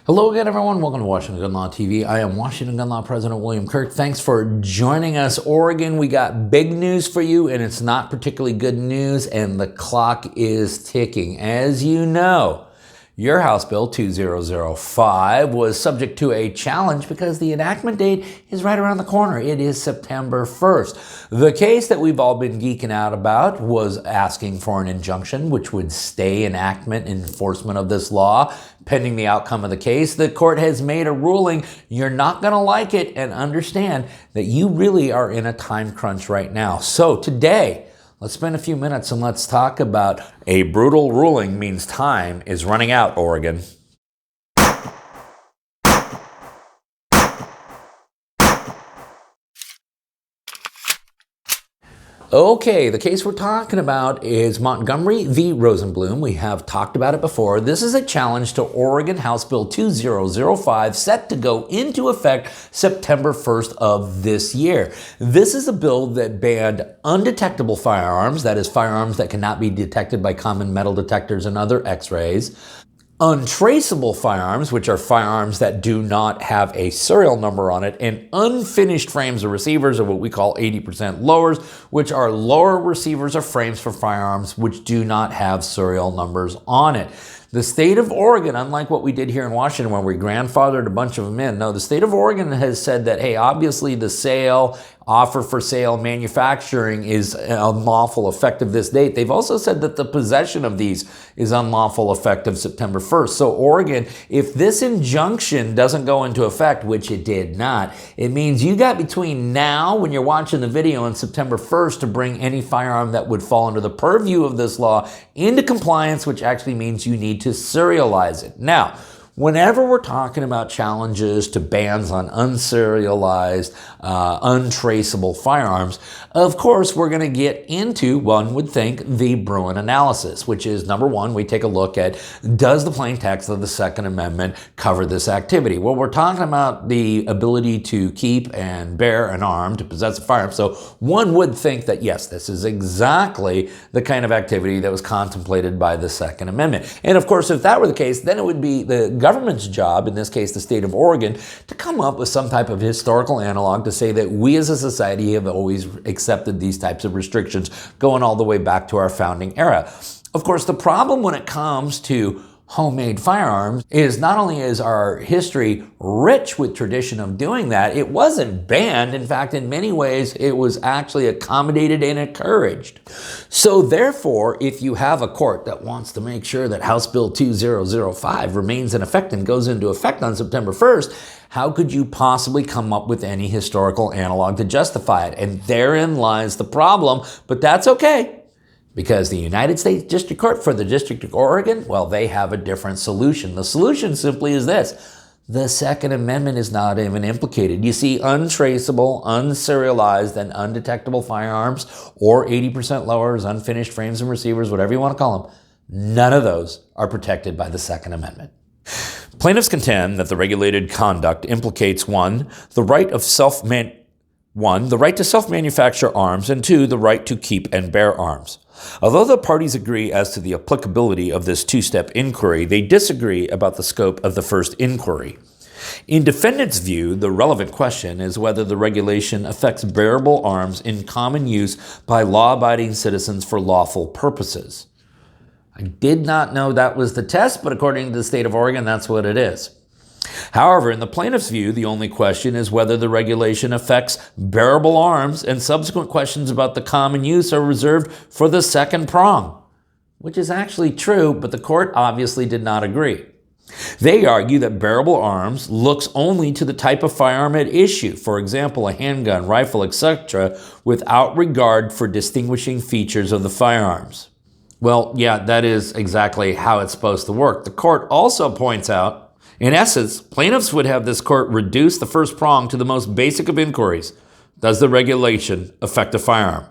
Hello again, everyone. Welcome to Washington Gun Law TV. I am Washington Gun Law President William Kirk. Thanks for joining us. Oregon, we got big news for you, and it's not particularly good news, and the clock is ticking. As you know, your House Bill 2005 was subject to a challenge because the enactment date is right around the corner. It is September 1st. The case that we've all been geeking out about was asking for an injunction, which would stay enactment and enforcement of this law pending the outcome of the case. The court has made a ruling. You're not going to like it, and understand that you really are in a time crunch right now. So today, let's spend a few minutes and let's talk about a brutal ruling means time is running out, Oregon. Okay, the case we're talking about is Montgomery v. Rosenblum. We have talked about it before. This is a challenge to Oregon House Bill 2005 set to go into effect September 1st of this year. This is a bill that banned undetectable firearms, that is firearms that cannot be detected by common metal detectors and other x-rays. Untraceable firearms, which are firearms that do not have a serial number on it, and unfinished frames or receivers, or what we call 80% lowers, which are lower receivers or frames for firearms which do not have serial numbers on it. The state of Oregon, unlike what we did here in Washington when we grandfathered a bunch of them in, no, the state of Oregon has said that, hey, obviously the sale, offer for sale, manufacturing is unlawful effective this date. They've also said that the possession of these is unlawful effective September 1st. So Oregon, if this injunction doesn't go into effect, which it did not, it means you got between now, when you're watching the video, and September 1st to bring any firearm that would fall under the purview of this law into compliance, which actually means you need to serialize it. Now, whenever we're talking about challenges to bans on unserialized, untraceable firearms, of course, we're going to get into, one would think, the Bruin analysis, which is, number one, we take a look at, does the plain text of the Second Amendment cover this activity? Well, we're talking about the ability to keep and bear an arm, to possess a firearm. So one would think that, yes, this is exactly the kind of activity that was contemplated by the Second Amendment. And of course, if that were the case, then it would be the government's job, in this case the state of Oregon, to come up with some type of historical analog to say that we as a society have always accepted these types of restrictions going all the way back to our founding era. Of course, the problem when it comes to homemade firearms is not only is our history rich with tradition of doing that, it wasn't banned. In fact, in many ways, it was actually accommodated and encouraged. So therefore, if you have a court that wants to make sure that House Bill 2005 remains in effect and goes into effect on September 1st, how could you possibly come up with any historical analog to justify it? And therein lies the problem, but that's okay. Because the United States District Court for the District of Oregon, well, they have a different solution. The solution simply is this. The Second Amendment is not even implicated. You see, untraceable, unserialized, and undetectable firearms, or 80% lowers, unfinished frames and receivers, whatever you want to call them, none of those are protected by the Second Amendment. Plaintiffs contend that the regulated conduct implicates the right to self-manufacture arms, and two, the right to keep and bear arms. Although the parties agree as to the applicability of this two-step inquiry, they disagree about the scope of the first inquiry. In defendants' view, the relevant question is whether the regulation affects bearable arms in common use by law-abiding citizens for lawful purposes. I did not know that was the test, but according to the state of Oregon, that's what it is. However, in the plaintiff's view, the only question is whether the regulation affects bearable arms, and subsequent questions about the common use are reserved for the second prong, which is actually true, but the court obviously did not agree. They argue that bearable arms looks only to the type of firearm at issue, for example, a handgun, rifle, etc., without regard for distinguishing features of the firearms. Well, yeah, that is exactly how it's supposed to work. The court also points out, in essence, plaintiffs would have this court reduce the first prong to the most basic of inquiries. Does the regulation affect a firearm?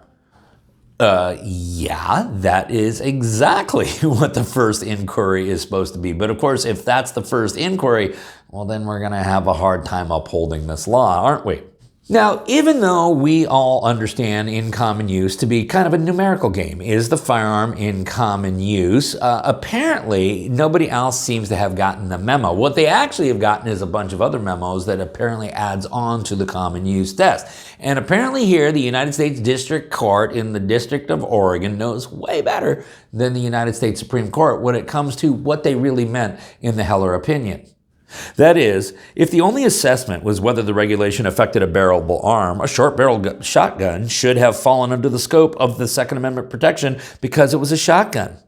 Yeah, that is exactly what the first inquiry is supposed to be. But of course, if that's the first inquiry, well, then we're going to have a hard time upholding this law, aren't we? Now, even though we all understand in common use to be kind of a numerical game, is the firearm in common use? Apparently, nobody else seems to have gotten the memo. What they actually have gotten is a bunch of other memos that apparently adds on to the common use test. And apparently here, the United States District Court in the District of Oregon knows way better than the United States Supreme Court when it comes to what they really meant in the Heller opinion. That is, if the only assessment was whether the regulation affected a barrelable arm, a short-barreled shotgun should have fallen under the scope of the Second Amendment protection because it was a shotgun.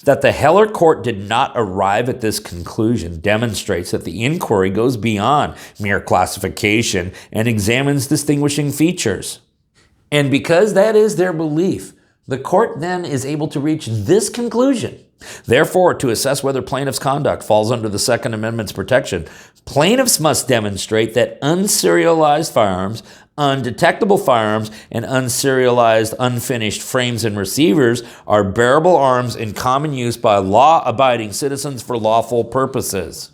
That the Heller court did not arrive at this conclusion demonstrates that the inquiry goes beyond mere classification and examines distinguishing features. And because that is their belief, the court then is able to reach this conclusion. Therefore, to assess whether plaintiff's conduct falls under the Second Amendment's protection, plaintiffs must demonstrate that unserialized firearms, undetectable firearms, and unserialized unfinished frames and receivers are bearable arms in common use by law-abiding citizens for lawful purposes.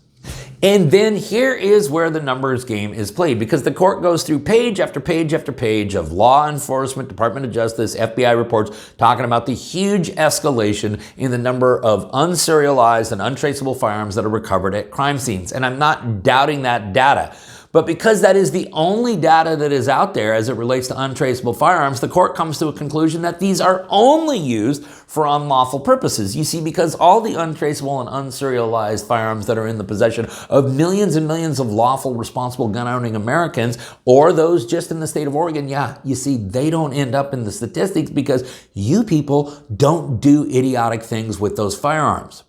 And then here is where the numbers game is played, because the court goes through page after page after page of law enforcement, Department of Justice, FBI reports talking about the huge escalation in the number of unserialized and untraceable firearms that are recovered at crime scenes. And I'm not doubting that data. But because that is the only data that is out there as it relates to untraceable firearms, the court comes to a conclusion that these are only used for unlawful purposes. You see, because all the untraceable and unserialized firearms that are in the possession of millions and millions of lawful, responsible gun-owning Americans, or those just in the state of Oregon, you see, they don't end up in the statistics because you people don't do idiotic things with those firearms.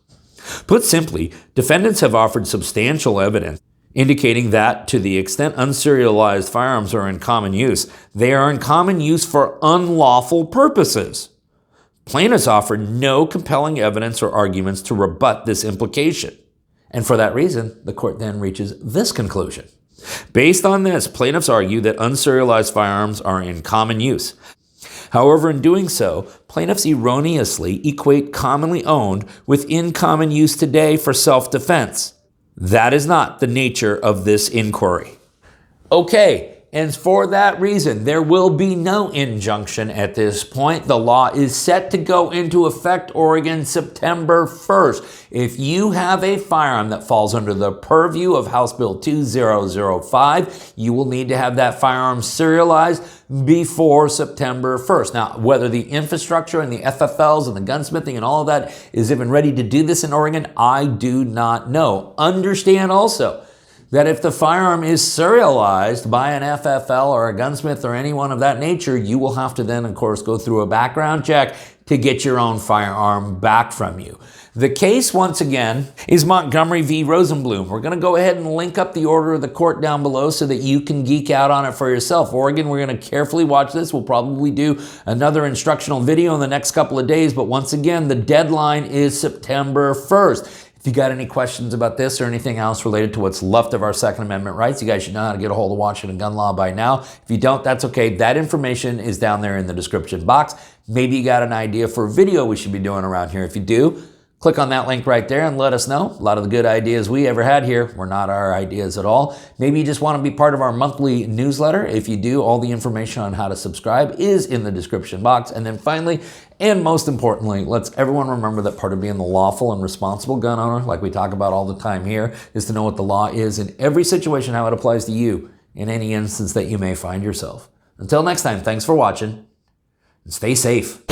Put simply, defendants have offered substantial evidence indicating that, to the extent unserialized firearms are in common use, they are in common use for unlawful purposes. Plaintiffs offer no compelling evidence or arguments to rebut this implication. And for that reason, the court then reaches this conclusion. Based on this, plaintiffs argue that unserialized firearms are in common use. However, in doing so, plaintiffs erroneously equate commonly owned with in common use today for self-defense. That is not the nature of this inquiry. Okay, and for that reason, there will be no injunction at this point. The law is set to go into effect, Oregon, September 1st. If you have a firearm that falls under the purview of House Bill 2005, you will need to have that firearm serialized before September 1st. Now, whether the infrastructure and the FFLs and the gunsmithing and all of that is even ready to do this in Oregon, I do not know. Understand also that if the firearm is serialized by an FFL or a gunsmith or anyone of that nature, you will have to then, of course, go through a background check to get your own firearm back from you. The case, once again, is Montgomery v. Rosenblum. We're going to go ahead and link up the order of the court down below so that you can geek out on it for yourself. Oregon, we're going to carefully watch this. We'll probably do another instructional video in the next couple of days, but once again, the deadline is September 1st. If you got any questions about this or anything else related to what's left of our Second Amendment rights, you guys should know how to get a hold of Washington gun law by now. If you don't, that's okay. That information is down there in the description box. Maybe you got an idea for a video we should be doing around here. If you do, click on that link right there and let us know. A lot of the good ideas we ever had here were not our ideas at all. Maybe you just want to be part of our monthly newsletter. If you do, all the information on how to subscribe is in the description box. And then finally, and most importantly, let's everyone remember that part of being the lawful and responsible gun owner, like we talk about all the time here, is to know what the law is in every situation, how it applies to you in any instance that you may find yourself. Until next time, thanks for watching and stay safe.